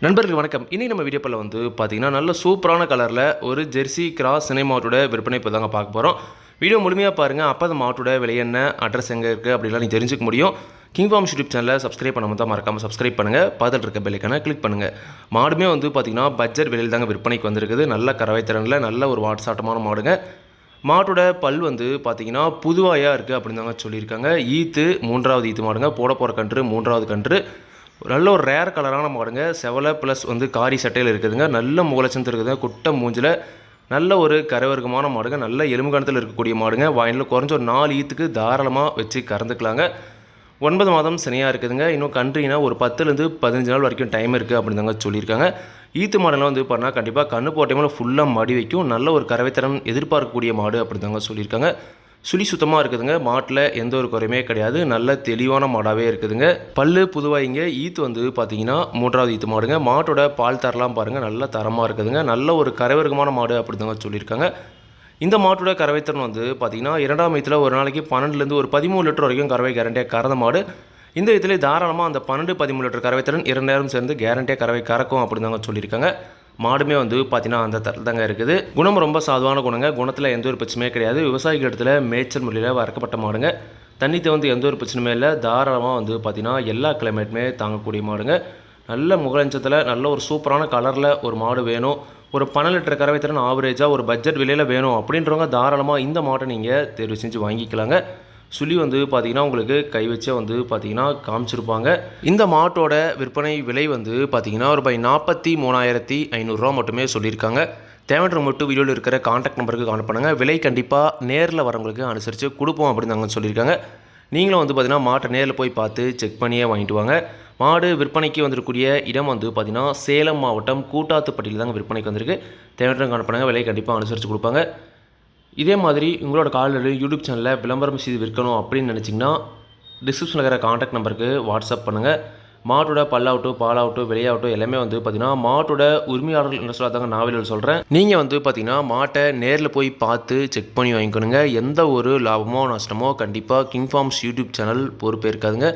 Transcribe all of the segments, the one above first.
நண்பர்கள் வணக்கம். இனி நம்ம வீடியோவில் வந்து பார்த்தீங்கன்னா நல்ல சூப்பரான கலரில் ஒரு ஜெர்சி கிராஸ் சினை மாட்டோட விற்பனை இப்போ தாங்க பார்க்க போகிறோம். வீடியோ முழுமையாக பாருங்கள். அப்போ அந்த மாட்டோட விலை என்ன, அட்ரஸ் எங்கே இருக்குது அப்படிலாம் நீங்கள் தெரிஞ்சுக்க முடியும். கிங் ஃபார்ம்ஸ் யூடியூப் சேனலை சப்ஸ்கிரைப் பண்ணாமல் தான் மறக்காமல் சப்ஸ்கிரைப் பண்ணுங்கள். பார்த்துட்டு இருக்க பெல்லைக்கான கிளிக் பண்ணுங்கள். மாடுமே வந்து பார்த்தீங்கன்னா பட்ஜெட் விலையில் தாங்க விற்பனைக்கு வந்திருக்குது. நல்ல கறவை திறனில் நல்ல ஒரு வாட்சாட்டமான மாடுங்க. மாட்டோட பல் வந்து பார்த்தீங்கன்னா புதுவாயாக இருக்குது அப்படின்னு தாங்க சொல்லியிருக்காங்க. ஈத்து 3வது ஈத்து மாடுங்க. போட போகிற கன்று 3வது கன்று. நல்ல ஒரு ரேர் கலரான மாடுங்க. செவலை ப்ளஸ் வந்து காரி சட்டையில் இருக்குதுங்க. நல்ல முகலட்சணத்து இருக்குதுங்க. குட்டை மூஞ்சில் நல்ல ஒரு கரவர்க்கமான மாடுங்க. நல்ல எலும்புகணத்தில் இருக்கக்கூடிய மாடுங்க. வாயிலில் குறைஞ்ச ஒரு 4 ஈத்துக்கு தாராளமாக வச்சு கறந்துக்கலாங்க. 9 மாதம் சினையாக இருக்குதுங்க. இன்னும் கன்றுனா ஒரு 10லேருந்து 15 நாள் வரைக்கும் டைம் இருக்குது அப்படின்னு தாங்க சொல்லியிருக்காங்க. ஈத்து மாடெல்லாம் வந்து பண்ணால் கண்டிப்பாக கண்ணு போட்ட மேலே ஃபுல்லாக மடி வைக்கும். நல்ல ஒரு கறவைத்தரம் எதிர்பார்க்கக்கூடிய மாடு அப்படின்னு தாங்க சொல்லியிருக்காங்க. சுழி சுத்தமாக இருக்குதுங்க. மாட்டில் எந்த ஒரு குறையுமே கிடையாது. நல்ல தெளிவான மாடாகவே இருக்குதுங்க. பல்லு புதுவாயிங்க. ஈத்து வந்து பார்த்தீங்கன்னா 3வது ஈத்து மாடுங்க. மாட்டோட பால் தரலாம் பாருங்கள். நல்ல தரமாக இருக்குதுங்க. நல்ல ஒரு கறவர்க்கமான மாடு அப்படிதாங்க சொல்லியிருக்காங்க. இந்த மாட்டோட கறவைத்திறன் வந்து பார்த்தீங்கன்னா 2ஆம் ஈத்தில் ஒரு நாளைக்கு 12லேருந்து ஒரு 13 லிட்டர் வரைக்கும் கறவை கேரண்டியாக கறந்த மாடு. இந்த இதில் தாராளமாக அந்த 12-13 லிட்டர் கறவைத்திறன் 2 நேரம் சேர்ந்து கேரண்டியாக கறவை கறக்கும் அப்படின்னு தாங்க சொல்லியிருக்காங்க. மாடுமே வந்து பார்த்தீங்கன்னா அந்த தரத்தில் தாங்க இருக்குது. குணம் ரொம்ப சாதுவான குணங்க. குணத்தில் எந்த ஒரு பிரச்சனையுமே கிடையாது. விவசாயிகள் இடத்துல மேய்ச்சல் முறையில் வறக்கப்பட்ட மாடுங்க. தண்ணித்தை வந்து எந்த ஒரு பிரச்சனையுமே இல்லை. தாராளமாக வந்து பார்த்தீங்கன்னா எல்லா கிளைமேட்டுமே தாங்கக்கூடிய மாடுங்க. நல்ல முகலஞ்சத்தில் நல்ல ஒரு சூப்பரான கலரில் ஒரு மாடு வேணும், ஒரு 12 லிட்டர் கறவைத்திறன் ஆவரேஜாக ஒரு பட்ஜெட் விலையில் வேணும் அப்படின்றவங்க தாராளமாக இந்த மாட்டை நீங்கள் தேர்வு செஞ்சு வாங்கிக்கலாங்க. சுழி வந்து பார்த்தீங்கன்னா உங்களுக்கு கை வச்சே வந்து பார்த்தீங்கன்னா காமிச்சிருப்பாங்க. இந்த மாட்டோட விற்பனை விலை வந்து பார்த்தீங்கன்னா ரூபாய் 43,500 மட்டுமே சொல்லியிருக்காங்க. தேவையான மட்டும் வீடியோவில் இருக்கிற கான்டாக்ட் நம்பருக்கு கான்டாக்ட் பண்ணுங்கள். விலை கண்டிப்பாக நேரில் வரவங்களுக்கு அனுசரித்து கொடுப்போம் அப்படின்னு நாங்கள் சொல்லியிருக்காங்க. நீங்களும் வந்து பார்த்தீங்கன்னா மாட்டை நேரில் போய் பார்த்து செக் பண்ணியே வாங்கிட்டு வாங்க. மாடு விற்பனைக்கு வந்திருக்கக்கூடிய இடம் வந்து பார்த்தீங்கன்னா சேலம் மாவட்டம் கூட்டாத்துப்பட்டியில் தாங்க விற்பனைக்கு வந்திருக்கு. தேவையான கான்டாக்ட் பண்ணுங்கள். விலை கண்டிப்பாக அனுசரித்து கொடுப்பாங்க. இதே மாதிரி உங்களோட கால்நடை யூடியூப் சேனலில் விளம்பரம் செய்து விற்கணும் அப்படின்னு நினச்சிங்கன்னா டிஸ்கிரிப்ஷனில் இருக்கிற கான்டாக்ட் நம்பருக்கு வாட்ஸ்அப் பண்ணுங்கள். மாட்டோட பல்லாகட்டும் பாலாகட்டும் விலையாகட்டும் எல்லாமே வந்து பார்த்தீங்கன்னா மாட்டோட உரிமையாளர்கள் என்ன சொல்லாதாங்க நான் வெளியில் சொல்கிறேன். நீங்கள் வந்து பார்த்தீங்கன்னா மாட்டை நேரில் போய் பார்த்து செக் பண்ணி வாங்கிக்கணுங்க. எந்த ஒரு லாபமோ நஷ்டமோ கண்டிப்பாக கிங் ஃபார்ம்ஸ் யூடியூப் சேனல் பொறுப்பே இருக்காதுங்க.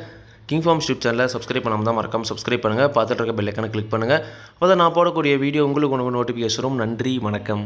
கிங் ஃபார்ம்ஸ் யூடியூப் சேனலை சப்ஸ்கிரைப் பண்ணாமல் தான் மறக்காமல் சப்ஸ்கிரைப் பண்ணுங்கள். பார்த்துட்டு இருக்க பெல் ஐக்கானை கிளிக் பண்ணுங்கள். அப்போ தான் நான் போடக்கூடிய வீடியோ உங்களுக்கு நோட்டிஃபிகேஷன் வரும். நன்றி, வணக்கம்.